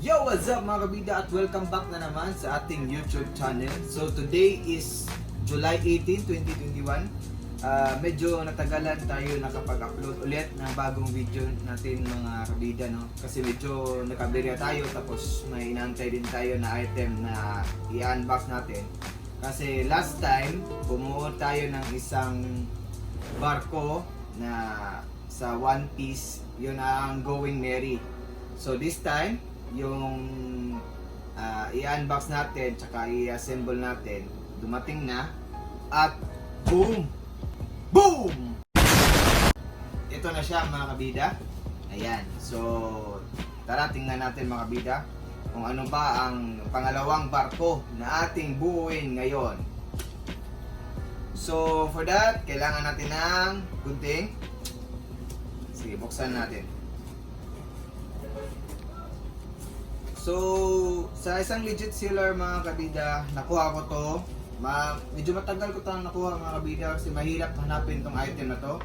Yo! What's up mga kabida at welcome back na naman sa ating YouTube channel. So today is July 18, 2021. Medyo natagalan tayo nakapag-upload ulit ng bagong video natin mga kabida, no? Kasi medyo nakaberya tayo tapos may inaantay din tayo na item na i-unbox natin. Kasi last time bumuo tayo ng isang barko na sa One Piece, yun ang Going Merry. So this time yung i-unbox natin tsaka i-assemble natin dumating na at boom! Boom! Ito na siya mga kabida. Ayan. So tara tingnan natin mga kabida kung ano ba ang pangalawang barko na ating buuin ngayon. So for that, kailangan natin ng gunting. Sige, buksan natin. So, sa isang legit seller mga kabida, nakuha ko to. Medyo matagal ko itong nakuha mga kabida kasi mahirap hanapin tong item na to.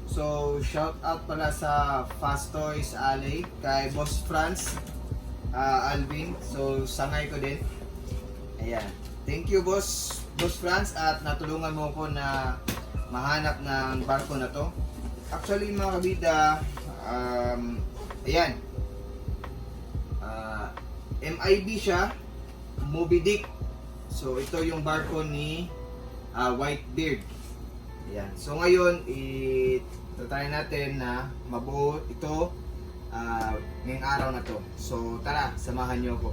So, shout out pala sa Fast Toys Alley kay Boss Franz Alvin. So, sangay ko din. Ayan. Thank you Boss Franz at natulungan mo ko na mahanap ng barko na to. Actually mga kabida, ayan. MIB siya, MOBY DICK. So ito yung barko ni Whitebeard. Ayan. So ngayon, try natin na mabuo ito ngayong araw na to. So tara, samahan niyo ako.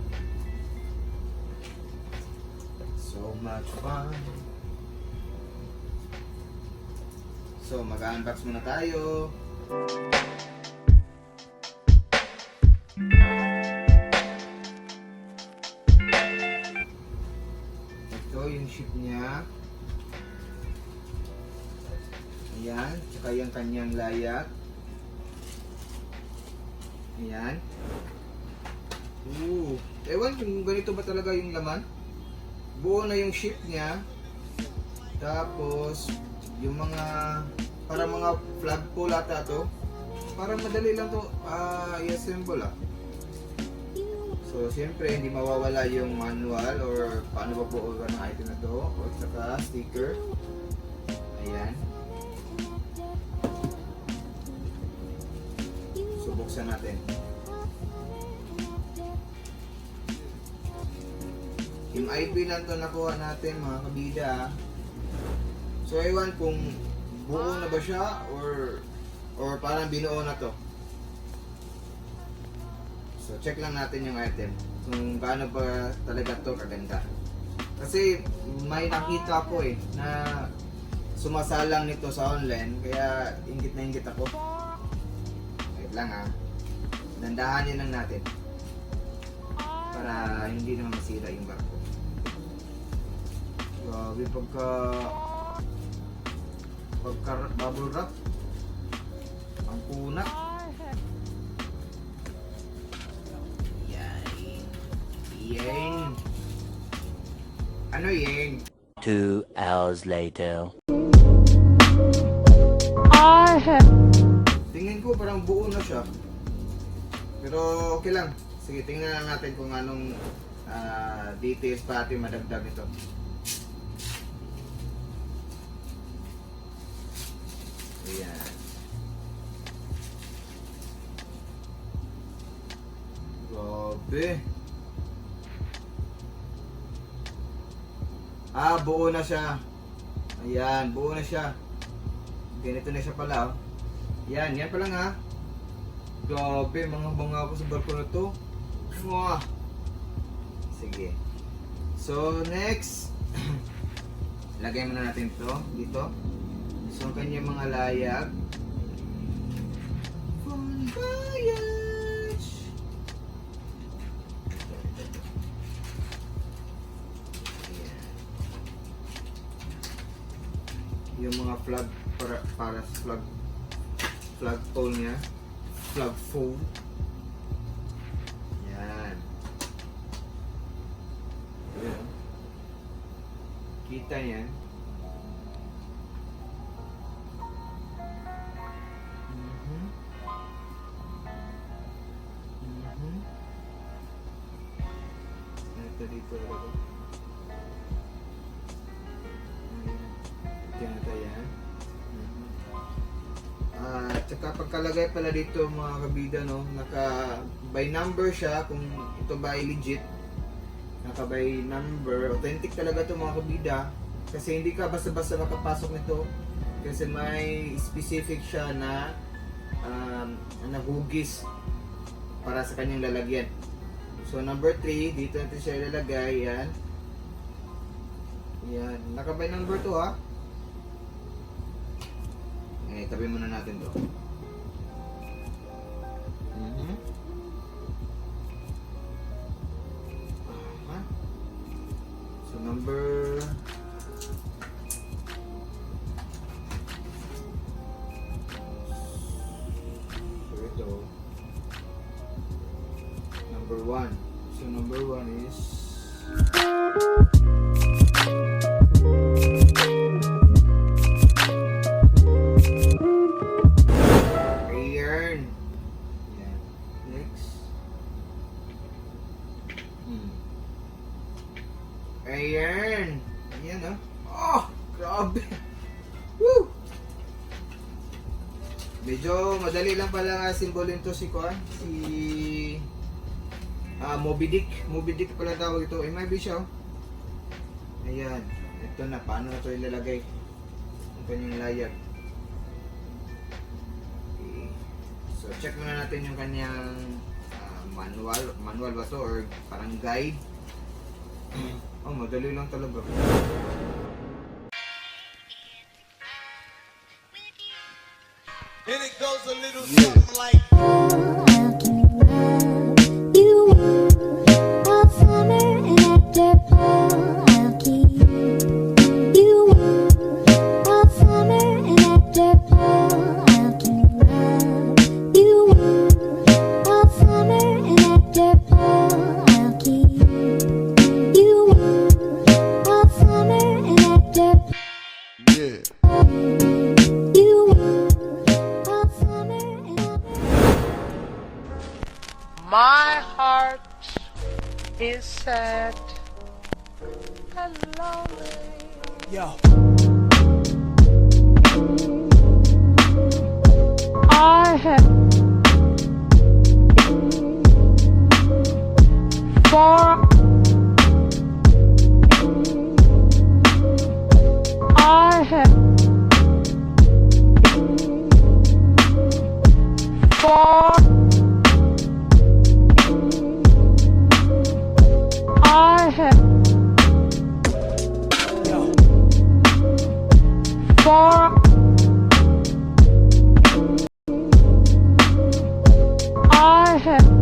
So much fun. So mag-unbox muna tayo. Ito yung ship niya. Ayan, tsaka yung kanyang layag. Ayan. Ewan kung ganito ba talaga yung laman. Buo na yung ship niya. Tapos yung mga para mga flagpole ata to. Parang madali lang to i-assemble . So siyempre hindi mawawala yung manual or paano ba buo ng item na to, o saka sticker. Ayan. So buksan natin. Yung IP lang to nakuha natin mga kabida. So ewan kung buo na ba siya or parang binuo na to. So check lang natin yung item kung gaano ba talaga to kaganda. Kasi may nakita ko na sumasalang nito sa online, kaya ingit na ingit ako. Wait lang dandahanin lang natin para hindi naman masira yung barko. Grabe pagka bubble wrap ang punat. Yang. Ano yang? 2 hours later. Tingin ko parang buo na siya. Pero okay lang. Sige, tingnan lang natin kung anong details pa natin madagdag ito. Ayan. Grabe. Buo na siya. Ayan, buo na siya. Ganito na siya pala. Yan pa lang Grabe, mga banga ako sa barko na to. Mwah. Sige. So, next. Lagay muna natin to dito. So, kanyang mga layag. Fun voyage! Yung mga flag para flagpole niya, flagpole. Yan. Ayan. Kita niyan. makikita dito. Tinatay yan. Tsaka pagkalagay pala dito mga kabida, no, naka by number siya, kung ito ba ay legit, naka by number, authentic talaga to mga kabida, kasi hindi ka basta-basta makapasok nito, kasi may specific siya na hugis para sa kanyang lalagyan. So number 3, dito natin siya ilalagay, yan. Yan, naka by number 2 ha. Tabi muna natin to. So number number 1. So number 1 is ayan. Ayan oh. Grabe. Woo! Medyo madali lang pala nga simbolin to si MOBY DICK. MOBY DICK pala tawag ito. May siya. Ayan. Ito na. Paano na ito ilalagay? Ang kanyang layag. Okay. So check muna natin yung kanyang manual. Manual ba to or parang guide? Oh, madali lang talaga. And it goes a little something like you all summer and after I'll keep you all summer and after I'll keep you all summer and after I'll keep you all summer and after you all summer and after. My heart is sad and lonely. Yo. I have for I have for I have Yo. for I have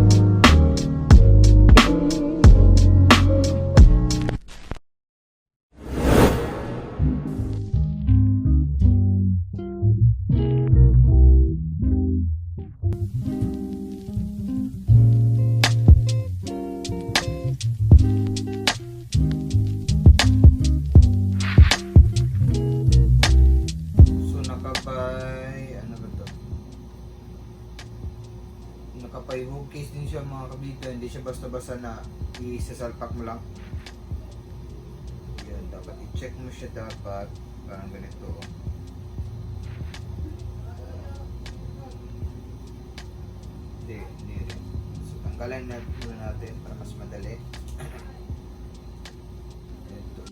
nakapay hook case din siya mga kabida, hindi siya basta-basta na isasalpak mo lang. Yan, dapat i-check mo siya dapat, parang ganito. Hindi rin. So tanggalan natin para mas madali. Ito.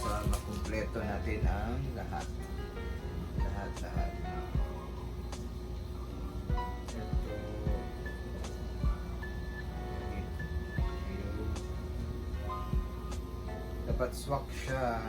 Makumpleto natin ang lahat. Lahat. Ito. dapat swak siya.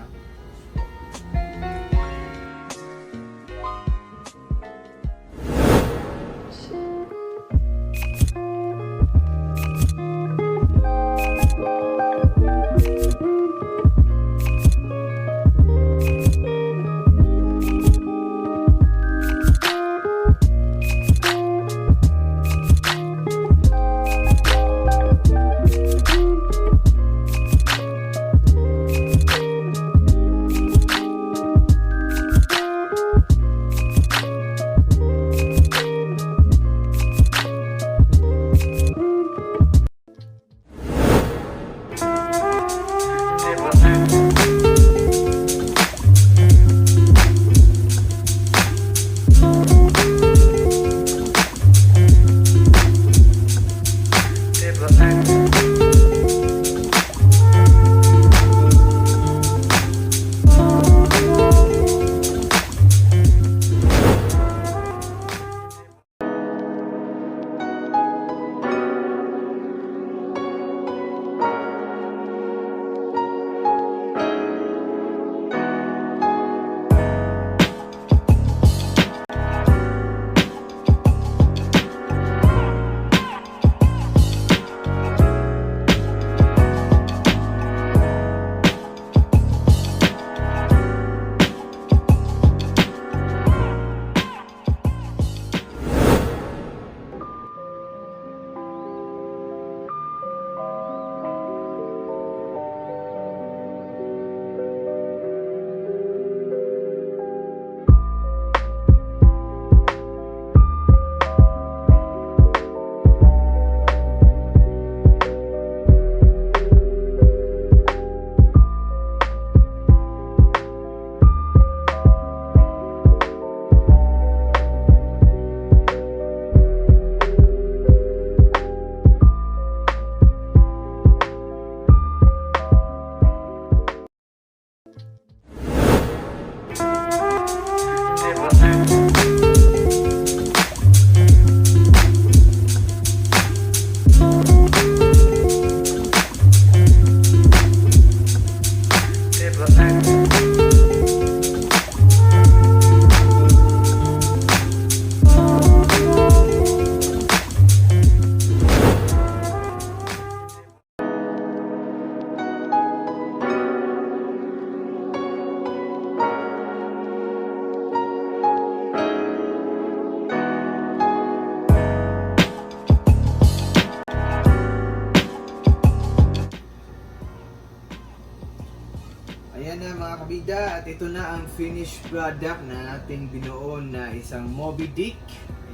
Ayan na mga kabida, at ito na ang finished product na ating binuo na isang Moby Dick.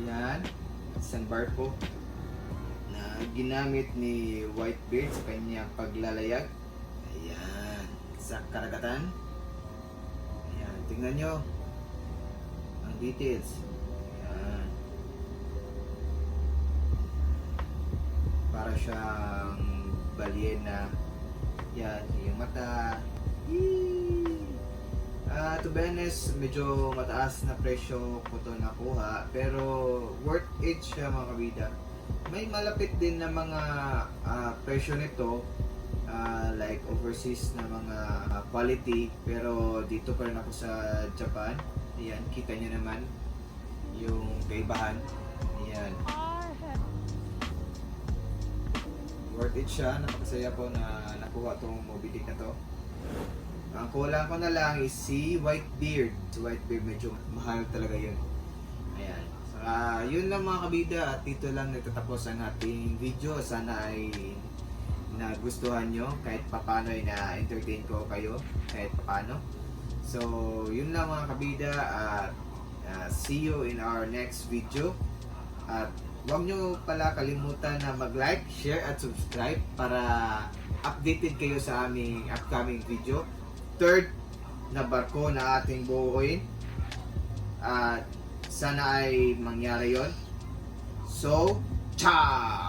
Ayan, isang barko na ginamit ni Whitebeard sa kanyang paglalayag. Ayan, sa karagatan. Ayan, tingnan nyo ang details. Ayan, para siyang balyena. Yan, yung mata. To be honest, medyo mataas na presyo ko to nakuha, pero worth it siya mga kabida. May malapit din na mga presyo nito, like overseas na mga quality, pero dito pa rin ako sa Japan. Ayan, kita nyo naman yung kaibahan. Ayan, worth it siya. Nakapasaya po na nakuha tong Moby Dick na to. Ang kulang ko na lang is si Whitebeard. Si Whitebeard medyo mahal talaga yun. Ayan. Saka yun lang mga kabida, at dito lang nagtatapos ang ating video. Sana ay nagustuhan nyo, kahit papano ay na-entertain ko kayo kahit papano. So yun lang mga kabida, at see you in our next video. At huwag nyo pala kalimutan na mag-like, share at subscribe para updated kayo sa aming upcoming video. Third na barko na ating buuin, at sana ay mangyari yon. So, ciao!